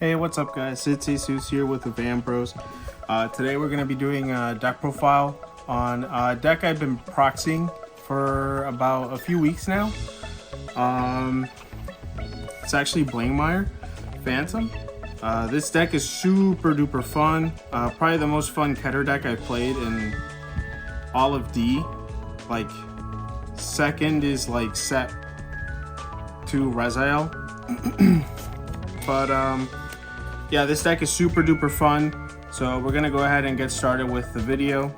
Hey, what's up guys? It's Jesus here with the Van Bros. Today we're going to be doing a deck profile on a deck I've been proxying for about a few weeks now. It's actually Blangdmire Fantome. This deck is super duper fun. Probably the most fun Keter deck I've played in all of D. Like, second is like set to Rezael. But yeah, this deck is super duper fun. So we're gonna go ahead and get started with the video.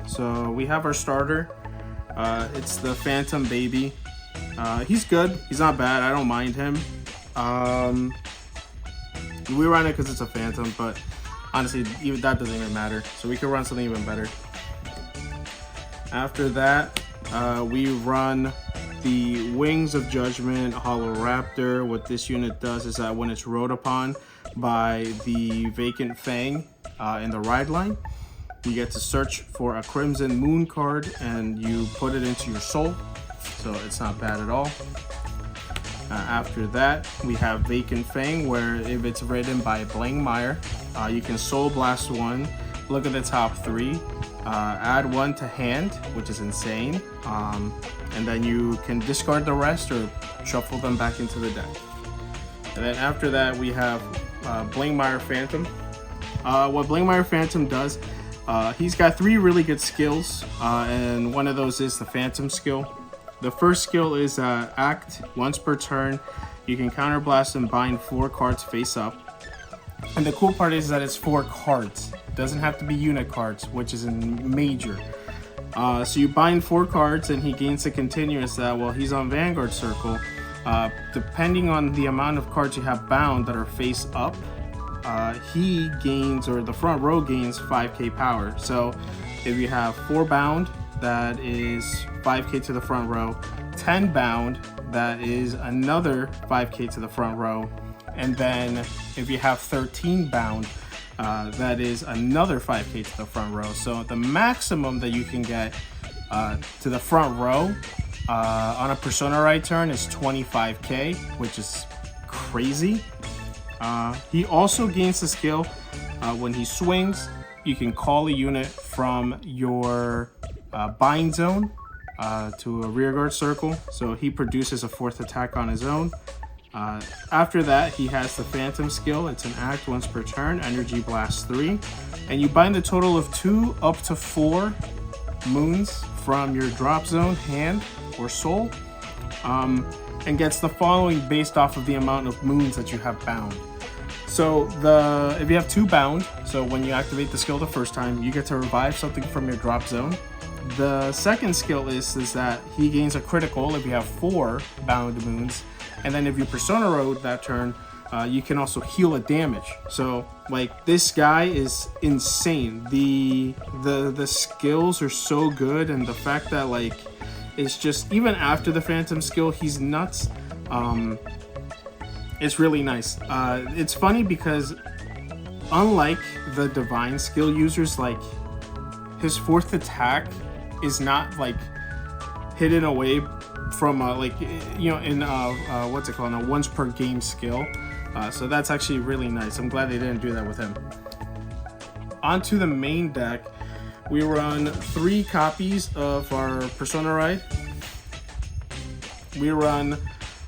So we have our starter. It's the Fantome baby. He's good. He's not bad. I don't mind him. We run it because it's a Fantome, but honestly, even that doesn't even matter. So we can run something even better. After that, we run the Wings of Judgment Hollow Raptor. What this unit does is that when it's rode upon by the Vacant Fang in the ride line, you get to search for a Crimson Moon card and you put it into your soul. So it's not bad at all. After that, we have Vacant Fang, where if it's ridden by Blangdmire, you can Soul Blast one, look at the top three, add one to hand, which is insane, and then you can discard the rest or shuffle them back into the deck. And then after that, we have Blangdmire Fantome. What Blangdmire Fantome does, he's got three really good skills, and one of those is the Fantome skill. The first skill is act once per turn. You can counterblast and bind 4 cards face up. And the cool part is that it's 4 cards. It doesn't have to be unit cards, which is in major. So you bind 4 cards and he gains a continuous that while he's on Vanguard Circle, depending on the amount of cards you have bound that are face up, he gains, or the front row gains 5k power. So if you have 4 bound, that is 5k to the front row, 10 bound, that is another 5k to the front row, and then if you have 13 bound, that is another 5k to the front row. So the maximum that you can get to the front row on a Persona Ride turn is 25k, which is crazy. He also gains the skill when he swings, you can call a unit from your bind zone to a rearguard circle, so he produces a 4th attack on his own. After that, he has the Fantome skill. It's an act once per turn, energy blast 3, and you bind a total of 2 up to 4 moons from your drop zone, hand, or soul, and gets the following based off of the amount of moons that you have bound. So if you have 2 bound, so when you activate the skill the first time, you get to revive something from your drop zone. The second skill is that he gains a critical if you have 4 bound moons, and then if you Persona Road that turn, you can also heal a damage. So like, this guy is insane. The skills are so good, and the fact that like it's just, even after the Fantome skill, he's nuts. It's really nice. It's funny because unlike the Divine skill users, like, his 4th attack is not like hidden away from like, you know, in what's it called, a once per game skill. So that's actually really nice. I'm glad they didn't do that with him. Onto the main deck, we run 3 copies of our Persona Ride. We run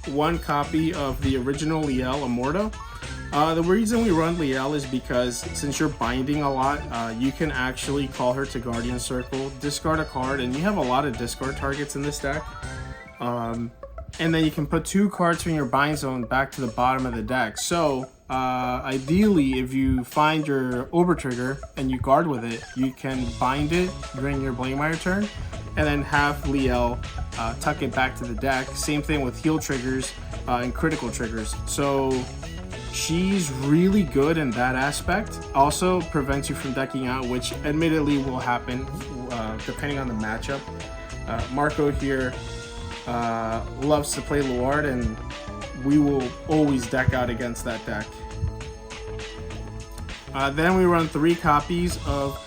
1 copy of the original Liel Immortal. The reason we run Liel is because since you're binding a lot, you can actually call her to Guardian Circle, discard a card, and you have a lot of discard targets in this deck. And then you can put 2 cards from your bind zone back to the bottom of the deck. So ideally, if you find your Ober Trigger and you guard with it, you can bind it during your Blangdmire turn, and then have Liel tuck it back to the deck. Same thing with heal triggers and critical triggers. So she's really good in that aspect. Also prevents you from decking out, which admittedly will happen depending on the matchup. Marco here loves to play Luard, and we will always deck out against that deck. Then we run 3 copies of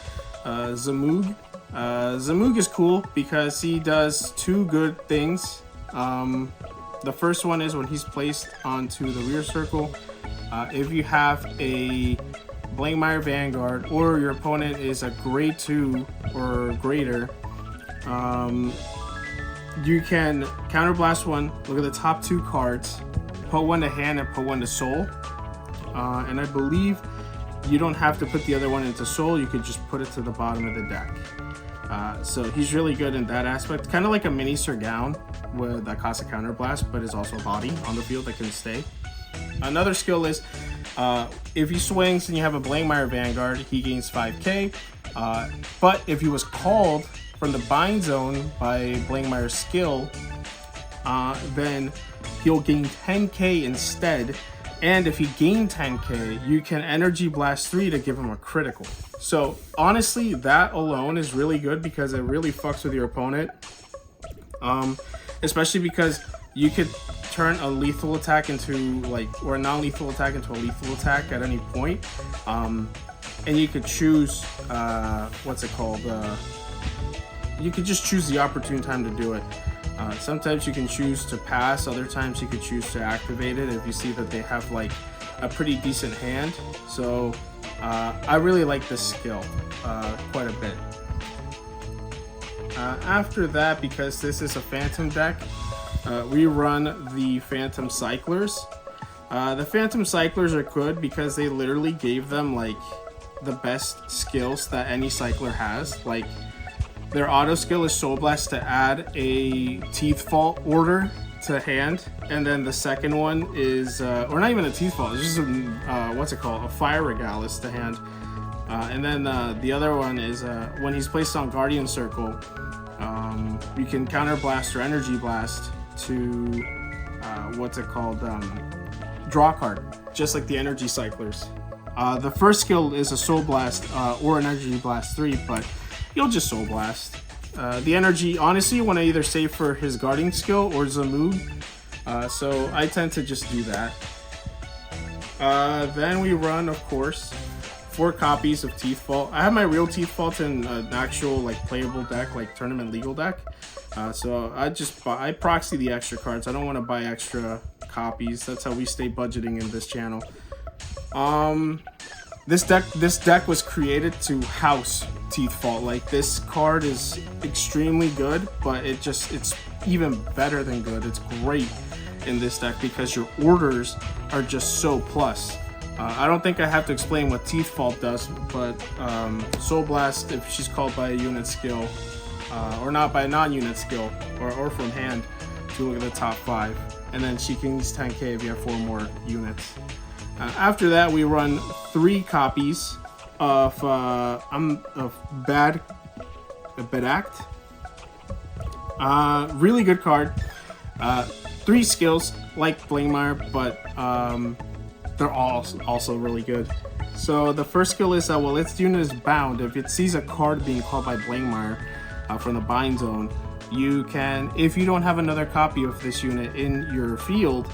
Zamug. Zamug is cool because he does 2 good things. The first one is when he's placed onto the rear circle, If you have a Blangdmire Vanguard or your opponent is a grade 2 or greater, you can counterblast one, look at the top 2 cards, put one to hand and put one to soul. And I believe you don't have to put the other one into soul, you could just put it to the bottom of the deck. So he's really good in that aspect. Kind of like a mini Sir Gown with a Casa Counterblast, but is also a body on the field that can stay. Another skill is if he swings and you have a Blangdmire Vanguard, he gains 5k. But if he was called from the bind zone by Blangdmire's skill, then he'll gain 10k instead. And if he gained 10k, you can Energy Blast 3 to give him a critical. So honestly, that alone is really good because it really fucks with your opponent. Especially because you could turn a lethal attack into or a non-lethal attack into a lethal attack at any point. And you could choose, what's it called? You could just choose the opportune time to do it. Sometimes you can choose to pass, other times you could choose to activate it if you see that they have a pretty decent hand. So I really like this skill quite a bit. After that, because this is a Phantom deck, we run the Phantom Cyclers. The Phantom Cyclers are good because they literally gave them the best skills that any cycler has. Their auto skill is Soul Blast to add a Teeth Fault order to hand, and then the second one is, or not even a Teeth Fault, it's just a Fire Regalis to hand. And then the other one is when he's placed on Guardian Circle, you can Counter Blast or Energy Blast to, draw a card, just like the Energy Cyclers. The first skill is a Soul Blast or an Energy Blast 3, but you'll just Soul Blast. The energy, honestly, you want to either save for his guarding skill or Zamoog. So I tend to just do that. Then we run, of course, 4 copies of Teeth Fault. I have my real Teeth Fault in an actual playable deck, tournament legal deck. So I proxy the extra cards. I don't want to buy extra copies. That's how we stay budgeting in this channel. This deck was created to house Teeth Fault. This card is extremely good, but it's even better than good. It's great in this deck because your orders are just so plus. I don't think I have to explain what Teeth Fault does, but Soul Blast, if she's called by a unit skill, or not by a non-unit skill, or from hand, if you look at the top 5, and then she gains 10k if you have 4 more units. After that, we run 3 copies of Bad Act. Really good card. 3 skills like Blangdmire, but they're also really good. So the first skill is that while its unit is bound, if it sees a card being called by Blangdmire from the bind zone, you can, if you don't have another copy of this unit in your field,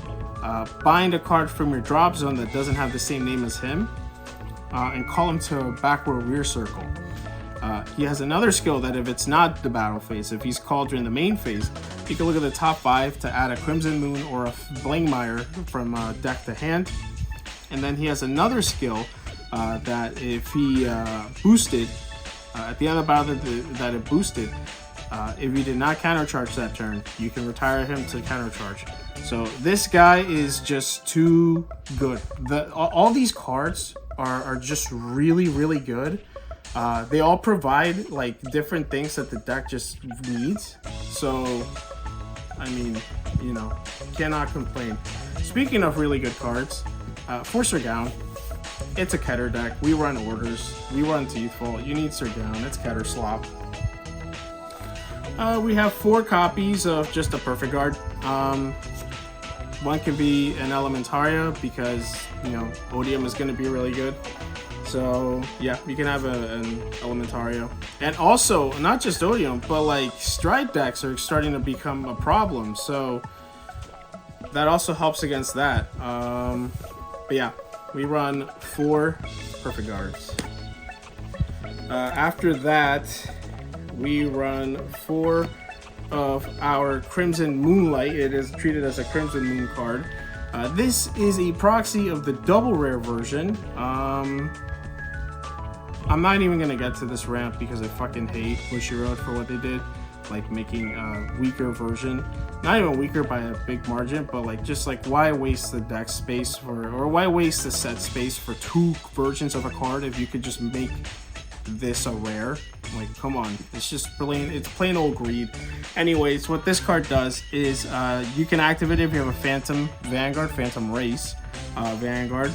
bind a card from your drop zone that doesn't have the same name as him, and call him to back row rear circle. He has another skill that if it's not the battle phase, if he's called during the main phase, you can look at the top 5 to add a Crimson Moon or a Blangdmire from deck to hand. And then he has another skill that if he boosted, at the end of the battle that it boosted, if you did not countercharge that turn, you can retire him to countercharge. So this guy is just too good. All these cards are just really, really good. They all provide different things that the deck just needs. So, I mean, cannot complain. Speaking of really good cards, for Sir Gown, it's a Keter deck. We run orders. We run Teeth Fault. You need Sir Gown. It's Keter slop. We have 4 copies of just a Perfect Guard. One can be an Elementaria because, Odium is going to be really good. So, yeah, you can have an Elementario. And also, not just Odium, but Stride decks are starting to become a problem. So, that also helps against that. But yeah, we run 4 Perfect Guards. After that, we run 4 of our Crimson Moonlight. It is treated as a Crimson Moon card. This is a proxy of the double rare version. I'm not even gonna get to this ramp because I fucking hate Bushiroad for what they did, like making a weaker version. Not even weaker by a big margin, but like just like why waste the deck space for, or why waste the set space for 2 versions of a card if you could just make this a rare? Like, come on, it's just plain, it's plain old greed. Anyways, what this card does is you can activate it if you have a Fantome Vanguard, Fantome Race Vanguard.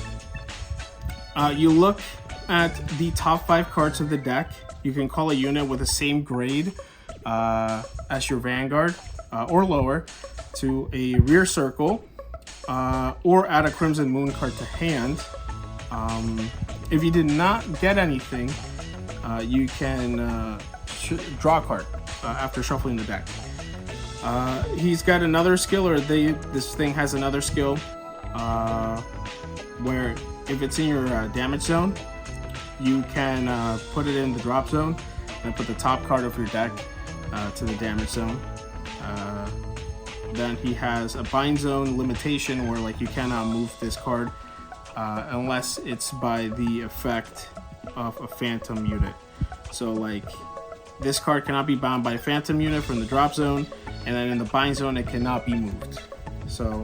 You look at the top 5 cards of the deck. You can call a unit with the same grade as your Vanguard or lower to a rear circle, or add a Crimson Moon card to hand. If you did not get anything, you can draw a card after shuffling the deck. He's got another skill, or this thing has another skill, where if it's in your damage zone, you can put it in the drop zone and put the top card of your deck to the damage zone. Then he has a bind zone limitation where like you cannot move this card unless it's by the effect of a Fantome unit. So like this card cannot be bound by a Fantome unit from the drop zone, and then in the bind zone it cannot be moved. So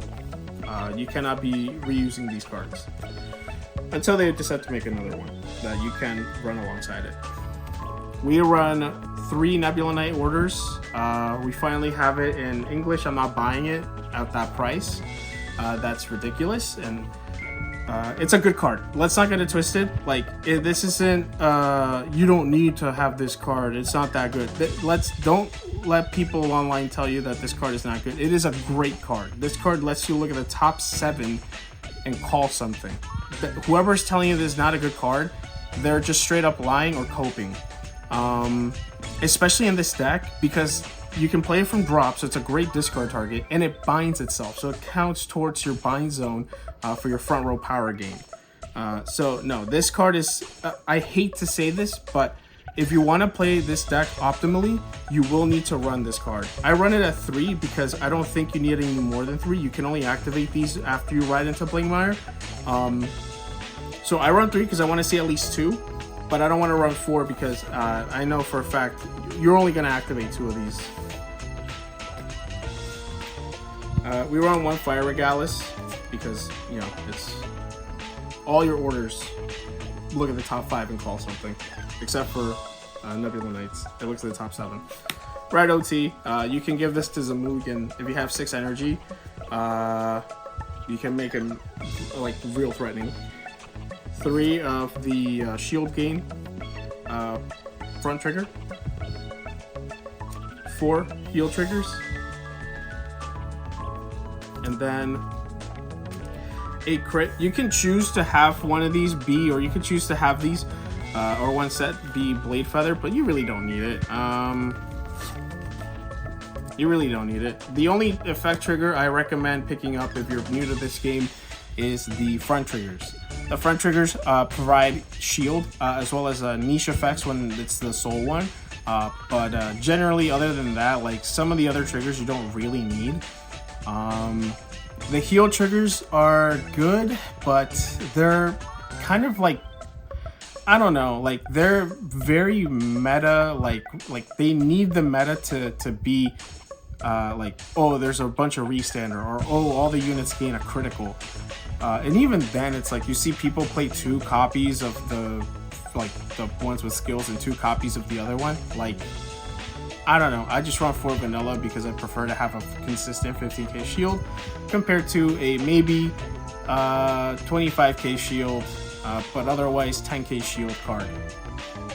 you cannot be reusing these cards until they decide to make another one that you can run alongside it. We run 3 Nebula Knight orders. We finally have it in English. I'm not buying it at that price. That's ridiculous, and it's a good card. Let's not get it twisted. Like, this isn't, you don't need to have this card. It's not that good. Don't let people online tell you that this card is not good. It is a great card. This card lets you look at the top 7 and call something. Whoever's telling you this is not a good card, they're just straight up lying or coping. Especially in this deck, because you can play it from drop, so it's a great discard target, and it binds itself, so it counts towards your bind zone for your front row power gain. So no, this card is, I hate to say this, but if you want to play this deck optimally, you will need to run this card. I run it at 3 because I don't think you need any more than 3. You can only activate these after you ride into Blangdmire. So I run 3 because I want to see at least 2. But I don't want to run 4 because I know for a fact you're only going to activate 2 of these. We run 1 Fire Regalis because, you know, it's all your orders look at the top 5 and call something, except for Nebula Knights. It looks at the top 7. Red OT, you can give this to Zamugan if you have 6 energy. You can make him like real threatening. 3 of the shield gain front trigger, 4 heal triggers, and then a crit. You can choose to have one of these be, or you can choose to have these or one set be Blade Feather, but you really don't need it. You really don't need it. The only effect trigger I recommend picking up if you're new to this game is the front triggers. The front triggers provide shield as well as niche effects when it's the soul one. But generally, other than that, like some of the other triggers you don't really need. The heal triggers are good, but they're kind of like, I don't know, like they're very meta, like they need the meta to be like, oh, there's a bunch of restander, or oh, all the units gain a critical. And even then, it's like you see people play 2 copies of the ones with skills and 2 copies of the other one. Like, I don't know. I just run 4 vanilla because I prefer to have a consistent 15k shield compared to a maybe 25k shield, but otherwise 10k shield card.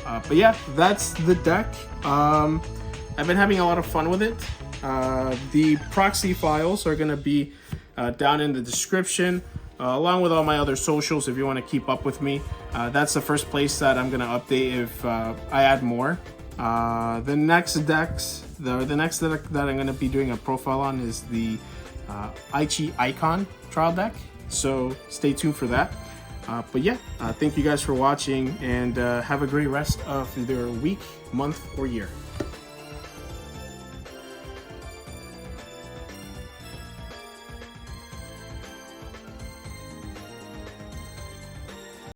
But yeah, that's the deck. I've been having a lot of fun with it. The proxy files are going to be down in the description. Along with all my other socials if you want to keep up with me. That's the first place that I'm going to update if I add more. The next decks, the next deck that I'm going to be doing a profile on is the Aichi Icon trial deck. So stay tuned for that. But yeah, thank you guys for watching, and have a great rest of your week, month, or year.